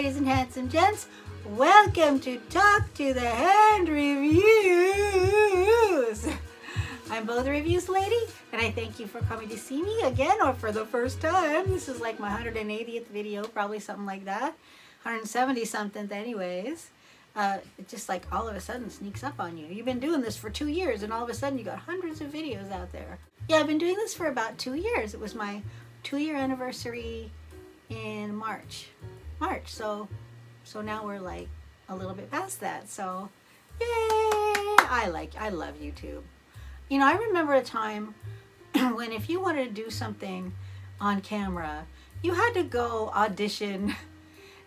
ladies and handsome gents. Welcome to Talk to the Hand Reviews. I'm Belle the Reviews Lady, and I thank you for coming to see me again or for the first time. This is like my 180th video, probably something like that. 170 something anyways. It just like all of a sudden sneaks up on you. You've been doing this for 2 years and all of a sudden you got hundreds of videos out there. Yeah, I've been doing this for about 2 years. It was my 2-year anniversary in March. So now we're like a little bit past that. So yay! I love YouTube. You know, I remember a time when if you wanted to do something on camera, you had to go audition.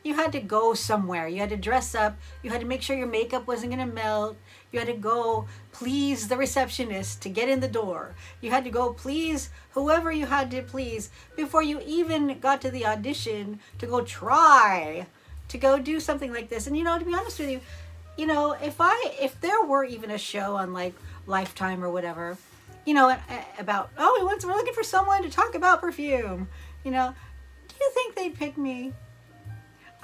You had to go somewhere. You had to dress up. You had to make sure your makeup wasn't going to melt. You had to go please the receptionist to get in the door. You had to go please whoever you had to please before you even got to the audition to go try to go do something like this. And you know, to be honest with you, you know, if there were even a show on like Lifetime or whatever, you know, about, oh, we're looking for someone to talk about perfume, you know, do you think they'd pick me?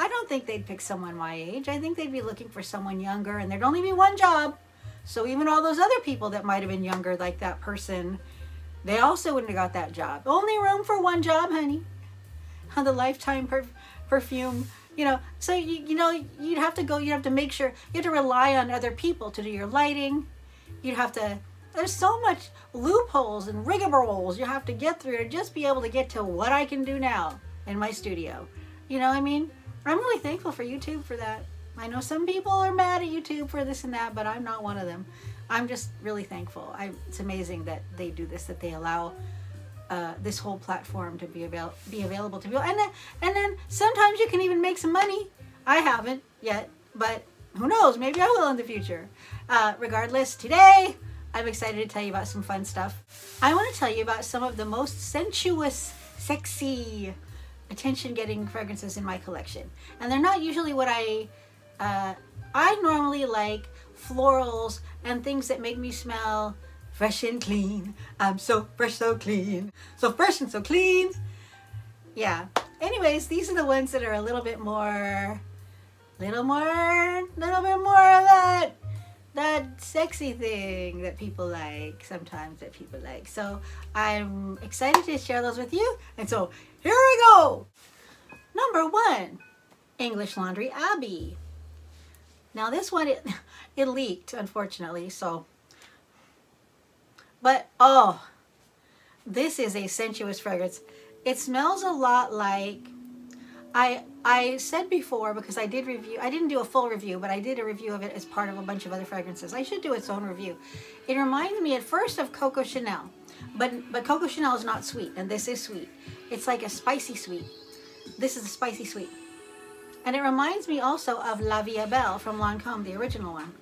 I don't think they'd pick someone my age. I think they'd be looking for someone younger, and there'd only be one job. So even all those other people that might have been younger, like that person, they also wouldn't have got that job. Only room for one job, honey. On the Lifetime perfume, you know. So you know, you'd have to go. You'd have to make sure. You have to rely on other people to do your lighting. You'd have to. There's so much loopholes and rigmaroles you have to get through to just be able to get to what I can do now in my studio. You know what I mean? I'm really thankful for YouTube for that. I know some people are mad at YouTube for this and that, but I'm not one of them. I'm just really thankful. It's amazing that they do this, that they allow this whole platform to be available to people. And then sometimes you can even make some money. I haven't yet, but who knows? Maybe I will in the future. Regardless, today I'm excited to tell you about some fun stuff. I want to tell you about some of the most sensuous, sexy, attention-getting fragrances in my collection, and they're not usually what I normally like florals and things that make me smell fresh and clean. I'm so fresh, so clean, so fresh and so clean. Yeah. Anyways, these are the ones that are a little bit more of that sexy thing that people like sometimes, So I'm excited to share those with you. And so here we go. Number 1, English Laundry Abbey. Now this one, it leaked, unfortunately. So, but oh, this is a sensuous fragrance. It smells a lot like, I said before, because I didn't do a full review, but I did a review of it as part of a bunch of other fragrances. I should do its own review. It reminds me at first of Coco Chanel, but Coco Chanel is not sweet, and this is sweet. It's like a spicy sweet. This is a spicy sweet. And it reminds me also of La Vie Belle from Lancome, the original one.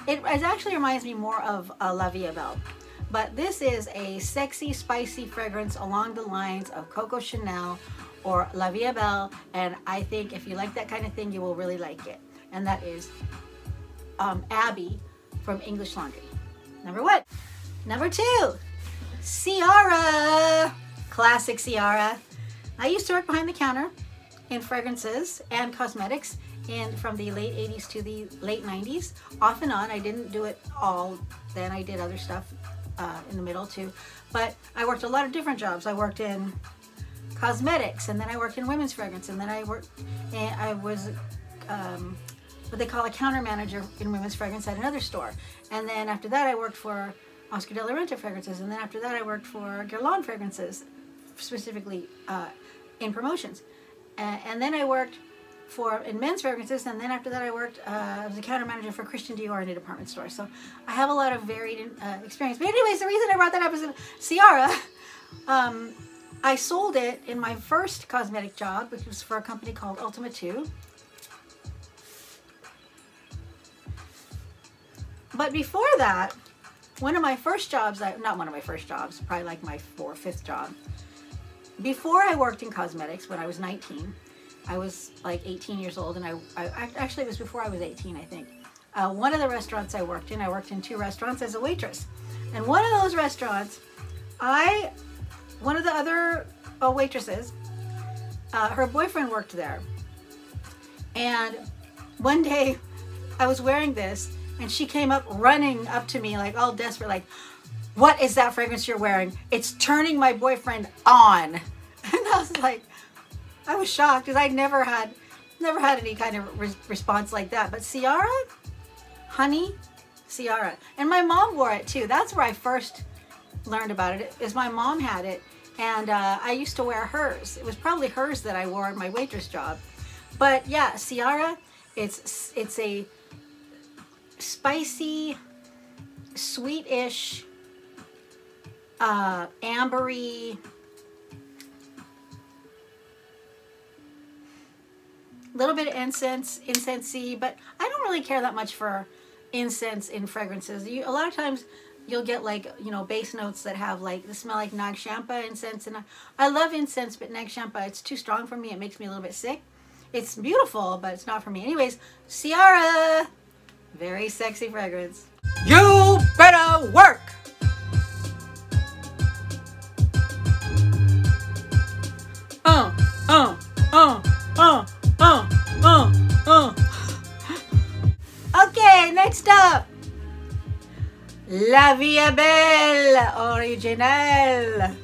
It actually reminds me more of La Vie Belle. But this is a sexy, spicy fragrance along the lines of Coco Chanel or La Vie Belle, and I think if you like that kind of thing, you will really like it. And that is Abbey from English Laundry. Number 1. Number 2, Ciara. Classic Ciara. I used to work behind the counter in fragrances and cosmetics from the late 80s to the late 90s. Off and on. I didn't do it all then. I did other stuff in the middle too. But I worked a lot of different jobs. I worked in cosmetics, and then I worked in women's fragrance, and then I was what they call a counter manager in women's fragrance at another store. And then after that I worked for Oscar de la Renta fragrances, and then after that I worked for Guerlain fragrances, specifically in promotions. And then I worked in men's fragrances, and then after that I worked I was a counter manager for Christian Dior in a department store. So I have a lot of varied experience. But anyways, the reason I brought that up is Ciara. I sold it in my first cosmetic job, which was for a company called Ultima 2. But before that, one of my first jobs, not one of my first jobs, probably like my 4th or 5th job. Before I worked in cosmetics, when I was 19, I was like 18 years old, and I actually it was before I was 18, I think. One of the restaurants I worked in 2 restaurants as a waitress. And one of those restaurants, one of the other waitresses, her boyfriend worked there. And one day I was wearing this and she came up running up to me like all desperate, like, what is that fragrance you're wearing? It's turning my boyfriend on. And I was like, I was shocked because I'd never had any kind of response like that. But Ciara, honey, Ciara. And my mom wore it too. That's where I first learned about it, is my mom had it. And I used to wear hers. It was probably hers that I wore in my waitress job. But yeah, Ciara, it's a spicy, sweet-ish, ambery, little bit of incensey, but I don't really care that much for incense in fragrances. A lot of times you'll get like, you know, base notes that have like the smell like Nag Champa incense, and I love incense, but Nag Champa, it's too strong for me. It makes me a little bit sick. It's beautiful, but it's not for me. Anyways, Ciara, very sexy fragrance. You better work. Okay, next up, La Vie Belle Original.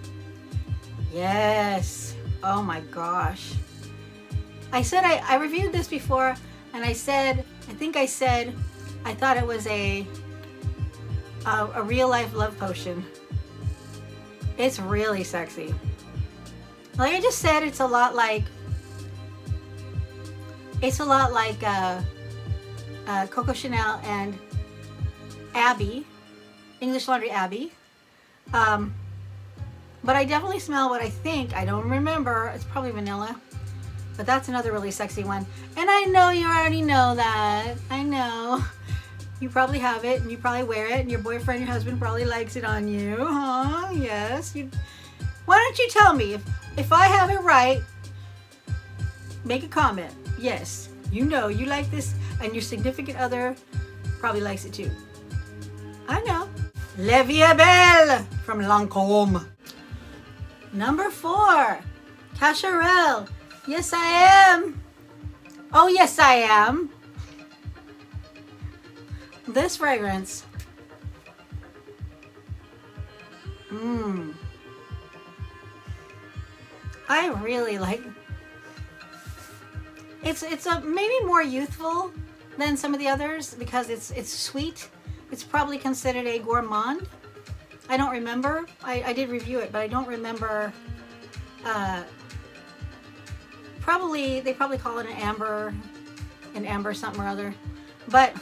Yes. Oh my gosh. I said I reviewed this before, and I think I said I thought it was a real life love potion. It's really sexy. Like I just said, it's a lot like Coco Chanel and Abbey, English Laundry Abbey. But I definitely smell what I think. I don't remember. It's probably vanilla. But that's another really sexy one. And I know you already know that. I know. You probably have it and you probably wear it and your boyfriend, your husband probably likes it on you. Huh? Yes. Why don't you tell me? If I have it right, make a comment. Yes. You know you like this and your significant other probably likes it too. I know. La Vie Belle from Lancome. Number 4. Cacharel. Yes, I am. Oh, yes, I am. This fragrance. I really like. It's maybe more youthful than some of the others because it's sweet. It's probably considered a gourmand. I don't remember. I did review it, but I don't remember. They probably call it an amber something or other. But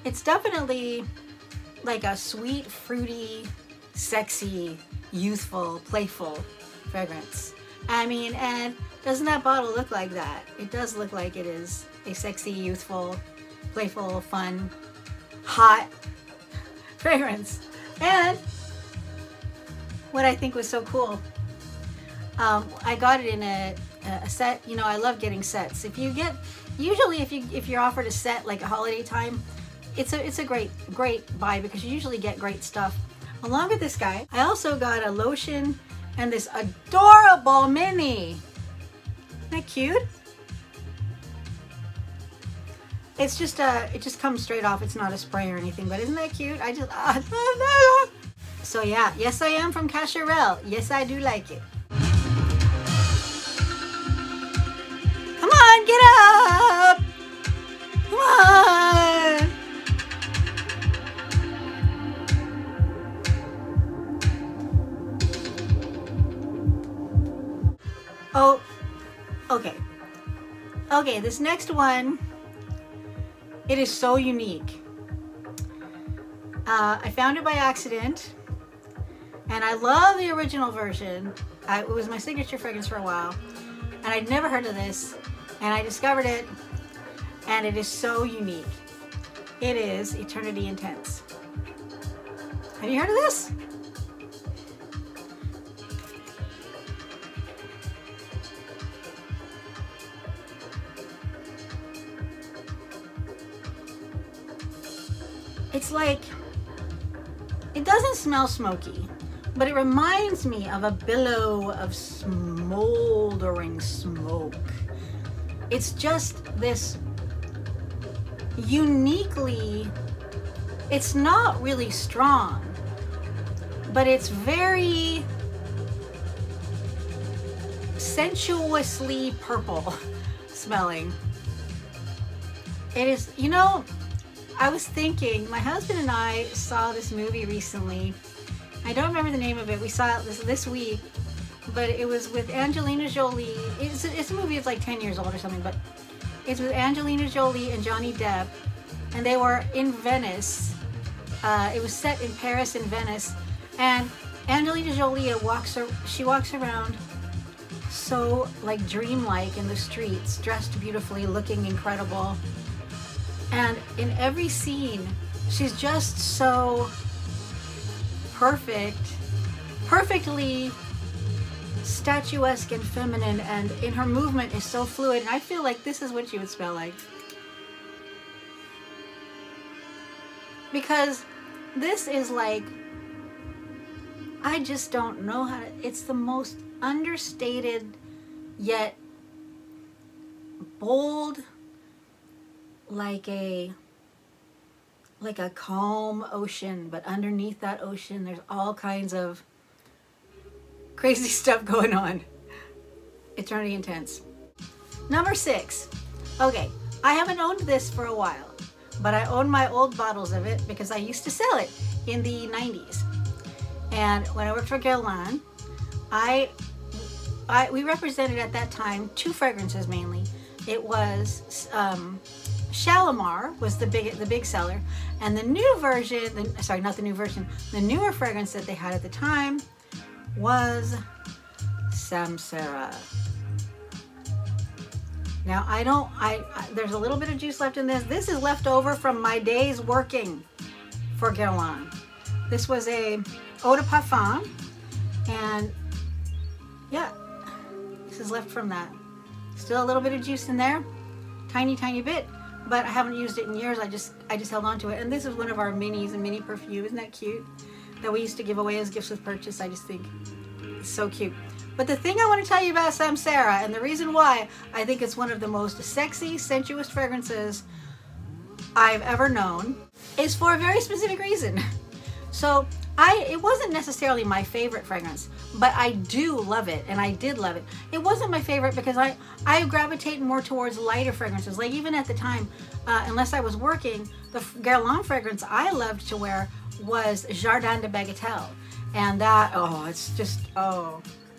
it's definitely like a sweet, fruity, sexy, youthful, playful fragrance. I mean, and doesn't that bottle look like that? It does look like it is a sexy, youthful, playful, fun, hot fragrance. And what I think was so cool, I got it in a set. You know, I love getting sets. Usually if you're offered a set like a holiday time, it's a great buy because you usually get great stuff. Along with this guy, I also got a lotion and this adorable mini. Isn't that cute? It's just it just comes straight off. It's not a spray or anything, but isn't that cute? So yeah, yes I am from Cacharel. Yes, I do like it. Come on, get up! Come on! Oh, okay. Okay, this next one, it is so unique. I found it by accident, and I love the original version. It was my signature fragrance for a while, and I'd never heard of this, and I discovered it, and it is so unique. It is Eternity Intense. Have you heard of this? It's like, it doesn't smell smoky, but it reminds me of a billow of smoldering smoke. it's just this uniquely, it's not really strong, but it's very sensuously purple smelling. It is, you know, I was thinking, my husband and I saw this movie recently. I don't remember the name of it. We saw it this week, but it was with Angelina Jolie. It's a movie that's like 10 years old or something, but it's with Angelina Jolie and Johnny Depp, and they were in Venice. It was set in Paris and Venice, and Angelina Jolie walks around so like dreamlike in the streets, dressed beautifully, looking incredible. And in every scene, she's just so perfectly statuesque and feminine, and in her movement is so fluid. And I feel like this is what she would smell like. Because this is like, I just don't know how to, it's the most understated yet bold, like a calm ocean, but underneath that ocean there's all kinds of crazy stuff going on. Eternity Intense. Number 6. Okay, I haven't owned this for a while, but I own my old bottles of it because I used to sell it in the 90s. And when I worked for Guerlain, we represented at that time 2 fragrances mainly. It was Shalimar was the big seller, and the new version, the newer fragrance that they had at the time was Samsara. Now there's a little bit of juice left in this. This is left over from my days working for Guerlain. This was a eau de parfum, and yeah, this is left from that. Still a little bit of juice in there, tiny bit, but I haven't used it in years. I just held on to it. And this is one of our minis, a mini perfume. Isn't that cute? That we used to give away as gifts with purchase. I just think it's so cute. But the thing I want to tell you about Samsara, and the reason why I think it's one of the most sexy, sensuous fragrances I've ever known, is for a very specific reason. So it wasn't necessarily my favorite fragrance, but I do love it, and I did love it. It wasn't my favorite because I gravitate more towards lighter fragrances. Like even at the time, unless I was working, the Guerlain fragrance I loved to wear was Jardin de Bagatelle. And that, oh, it's just,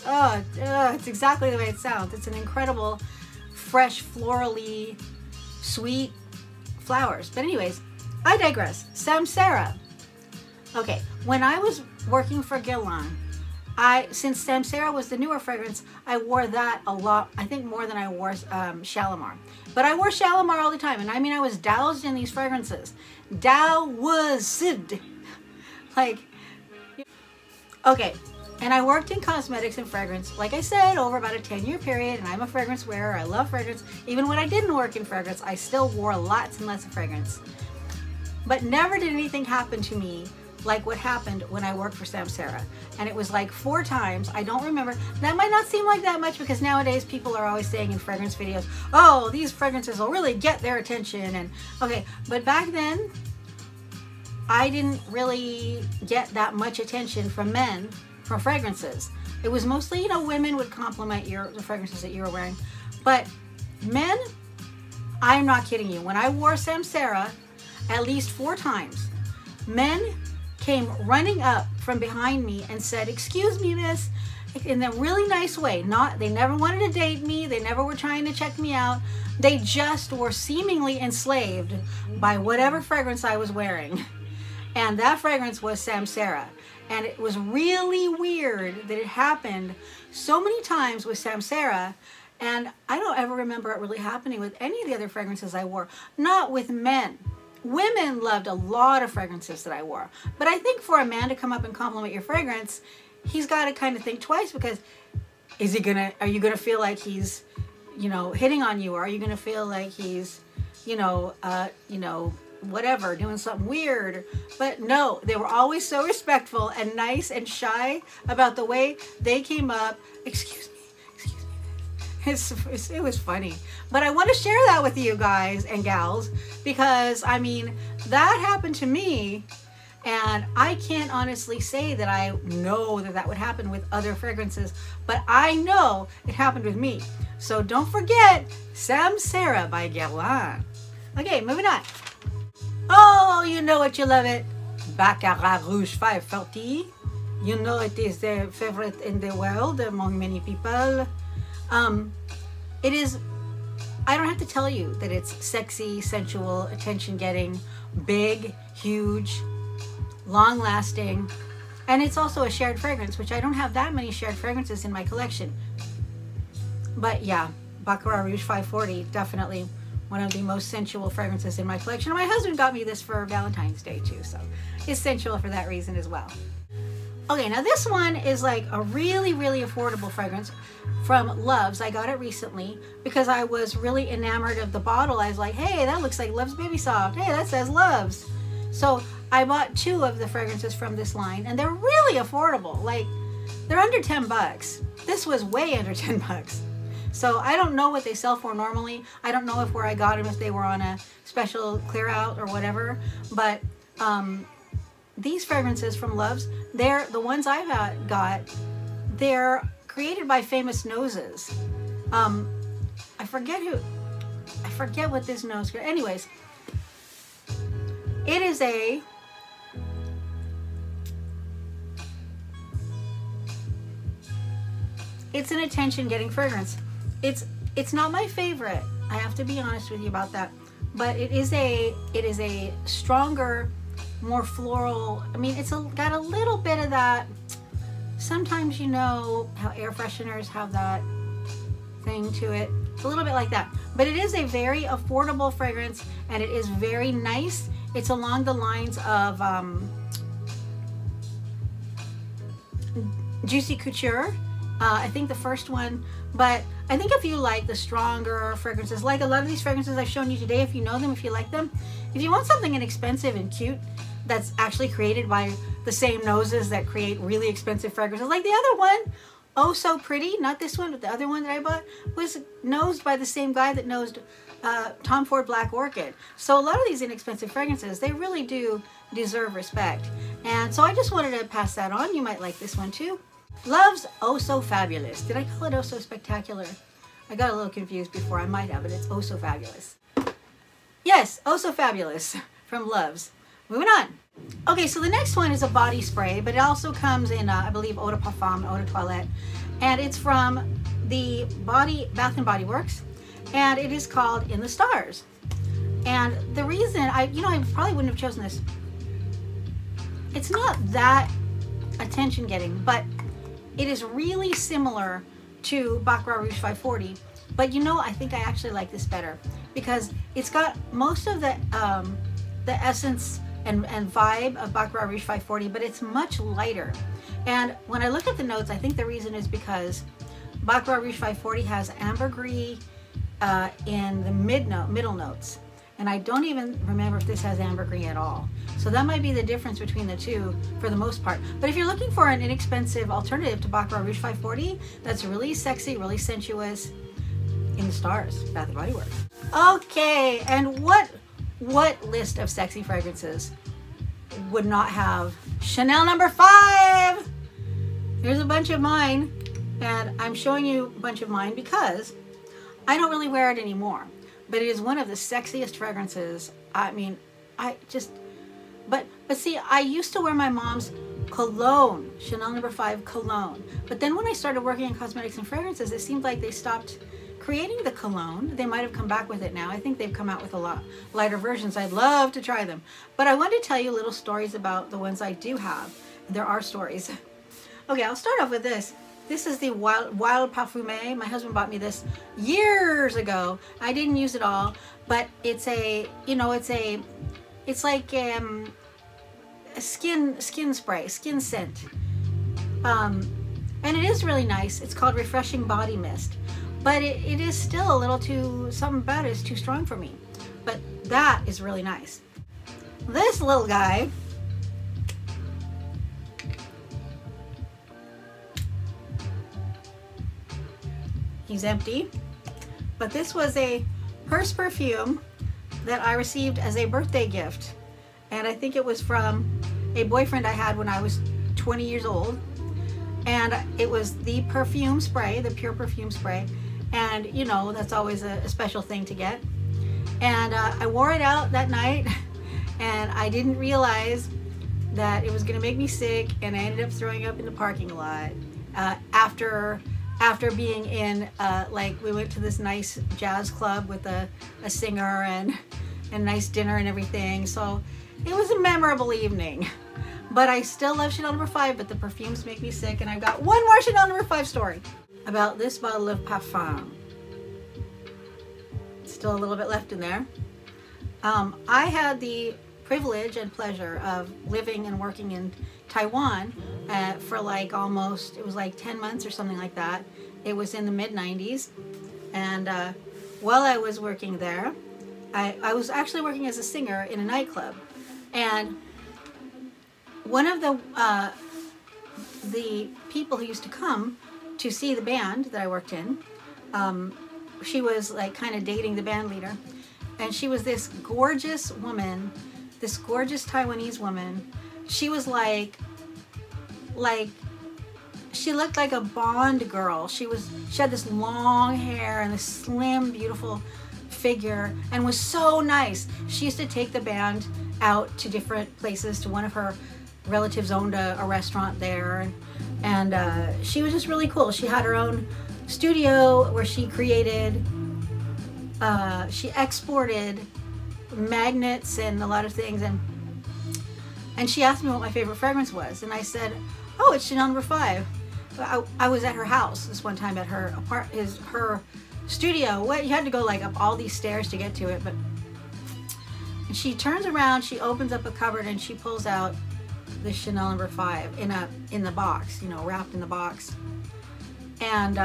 it's exactly the way it sounds. It's an incredible, fresh, florally, sweet flowers. But anyways, I digress. Samsara. Okay, when I was working for Guerlain, since Samsara was the newer fragrance, I wore that a lot, I think more than I wore Shalimar. But I wore Shalimar all the time, and I mean I was doused in these fragrances. Doused. Like, okay, and I worked in cosmetics and fragrance, like I said, over about a 10-year period, and I'm a fragrance wearer. I love fragrance. Even when I didn't work in fragrance, I still wore lots and lots of fragrance. But never did anything happen to me like what happened when I worked for Samsara. And it was like 4 times. I don't remember. That might not seem like that much because nowadays people are always saying in fragrance videos, oh, these fragrances will really get their attention. And okay, but back then, I didn't really get that much attention from men for fragrances. It was mostly, you know, women would compliment the fragrances that you were wearing. But men, I'm not kidding you. When I wore Samsara at least 4 times, men came running up from behind me and said, excuse me, miss, in a really nice way. They never wanted to date me. They never were trying to check me out. They just were seemingly enslaved by whatever fragrance I was wearing. And that fragrance was Samsara. And it was really weird that it happened so many times with Samsara. And I don't ever remember it really happening with any of the other fragrances I wore. Not with men. Women loved a lot of fragrances that I wore. But I think for a man to come up and compliment your fragrance, he's got to kind of think twice, because are you gonna feel like he's, you know, hitting on you? Or are you gonna feel like he's, whatever, doing something weird? But no, they were always so respectful and nice and shy about the way they came up. Excuse me, It was funny. But I want to share that with you guys and gals, because I mean, that happened to me, and I can't honestly say that I know that that would happen with other fragrances, but I know it happened with me. So don't forget Samsara by Guerlain. Okay, moving on. Oh, you know what, you love it. Baccarat Rouge 540. You know it is their favorite in the world among many people. It is, I don't have to tell you that it's sexy, sensual, attention-getting, big, huge, long-lasting, and it's also a shared fragrance, which I don't have that many shared fragrances in my collection. But yeah, Baccarat Rouge 540, definitely one of the most sensual fragrances in my collection. And my husband got me this for Valentine's Day too, so it's sensual for that reason as well. Okay, now this one is like a really, really affordable fragrance from Love's. I got it recently because I was really enamored of the bottle. I was like, hey, that looks like Love's Baby Soft. Hey, that says Love's. So I bought 2 of the fragrances from this line, and they're really affordable. Like, they're under 10 bucks. This was way under 10 bucks. So I don't know what they sell for normally. I don't know if where I got them, if they were on a special clear out or whatever, but these fragrances from Love's, they're the ones I've got, they're created by famous noses. I forget what this nose, anyways, it is it's an attention-getting fragrance. It's not my favorite. I have to be honest with you about that. But it is a stronger, more floral. I mean, got a little bit of that. Sometimes, you know how air fresheners have that thing to it. It's a little bit like that. But it is a very affordable fragrance, and it is very nice. It's along the lines of Juicy Couture. I think the first one, but I think if you like the stronger fragrances, like a lot of these fragrances I've shown you today, if you know them, if you like them, if you want something inexpensive and cute that's actually created by the same noses that create really expensive fragrances, like the other one, Oh So Pretty, not this one, but the other one that I bought, was nosed by the same guy that nosed Tom Ford Black Orchid. So a lot of these inexpensive fragrances, they really do deserve respect. And so I just wanted to pass that on. You might like this one too. Love's Oh So Fabulous. Did I call it Oh So Spectacular? I got a little confused before. I might have, but it's Oh So Fabulous. Yes, Oh So Fabulous from Love's. Moving on. Okay, so the next one is a body spray, but it also comes in, I believe, Eau de Parfum, Eau de Toilette. And it's from the Bath & Body Works, and it is called In the Stars. And the reason, I probably wouldn't have chosen this. It's not that attention-getting, but it is really similar to Baccarat Rouge 540. But I think I actually like this better because it's got most of the essence and vibe of Baccarat Rouge 540, but it's much lighter. And when I look at the notes, I think the reason is because Baccarat Rouge 540 has ambergris in the middle notes. And I don't even remember if this has ambergris at all. So that might be the difference between the two for the most part. But if you're looking for an inexpensive alternative to Baccarat Rouge 540, that's really sexy, really sensuous, In the Stars, Bath & Body Works. Okay, and what list of sexy fragrances would not have Chanel No. 5? Here's a bunch of mine, and I'm showing you a bunch of mine because I don't really wear it anymore. But it is one of the sexiest fragrances. I mean, but see, I used to wear my mom's cologne, Chanel No. 5 cologne. But then when I started working in cosmetics and fragrances, it seemed like they stopped creating the cologne. They might have come back with it now. I think they've come out with a lot lighter versions. I'd love to try them. But I wanted to tell you little stories about the ones I do have. There are stories. Okay, I'll start off with this. This is the Wild Parfumé. My husband bought me this years ago. I didn't use it all, but it's a, it's like a skin spray, skin scent. And it is really nice. It's called Refreshing Body Mist. But it is still a little something about it is too strong for me. But that is really nice. This little guy, he's empty. but this was a purse perfume that I received as a birthday gift. And I think it was from a boyfriend I had when I was 20 years old. And it was the perfume spray, the pure perfume spray. And you know, that's always a special thing to get. And I wore it out that night, and I didn't realize that it was gonna make me sick, and I ended up throwing up in the parking lot after being in, like, we went to this nice jazz club with a singer and a nice dinner and everything. So it was a memorable evening. But I still love Chanel No. 5, but the perfumes make me sick. And I've got one more Chanel No. 5 story about this bottle of parfum. Still a little bit left in there. I had the privilege and pleasure of living and working in Taiwan for like almost, it was like 10 months or something like that. It was in the mid-90s. And while I was working there, I was actually working as a singer in a nightclub. And one of the people who used to come to see the band that I worked in, she was like kind of dating the band leader. And she was this gorgeous woman, this gorgeous Taiwanese woman. She was like she looked like a Bond girl. She had this long hair and this slim, beautiful figure, and was so nice. She used to take the band out to different places. To one of her relatives owned a restaurant there, and she was just really cool. She had her own studio where she created, she exported magnets and a lot of things, and she asked me what my favorite fragrance was, and I said, oh, it's Chanel No. 5. I was at her house this one time, at her her studio. You had to go like up all these stairs to get to it, but and she turns around, she opens up a cupboard, and she pulls out the Chanel No. 5 in the box, you know, wrapped in the box. And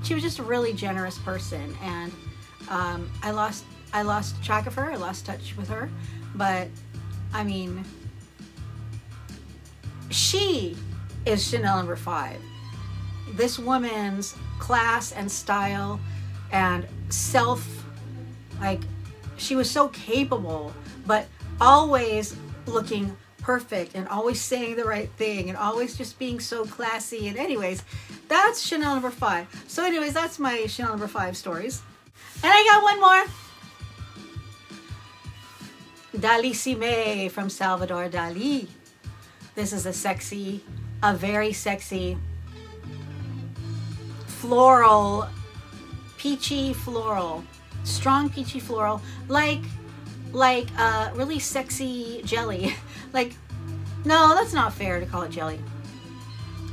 she was just a really generous person, and I lost track of her, I lost touch with her, but I mean, she is Chanel No. 5. This woman's class and style and like, she was so capable, but always looking perfect and always saying the right thing and always just being so classy. And anyways, that's Chanel No. 5. So anyways, that's my Chanel No. 5 stories. And I got one more. Dalissime from Salvador Dali. This is a very sexy floral, peachy floral, strong peachy floral, like really sexy jelly. Like, no, that's not fair to call it jelly.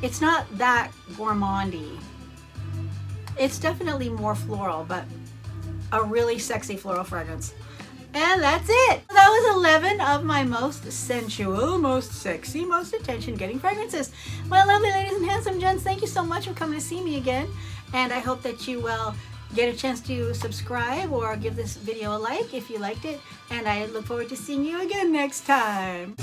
It's not that gourmandy. It's definitely more floral, but a really sexy floral fragrance. And that's it. That was 11 of my most sensual, most sexy, most attention-getting fragrances. My lovely ladies and handsome gents, thank you so much for coming to see me again. And I hope that you will get a chance to subscribe or give this video a like if you liked it. And I look forward to seeing you again next time.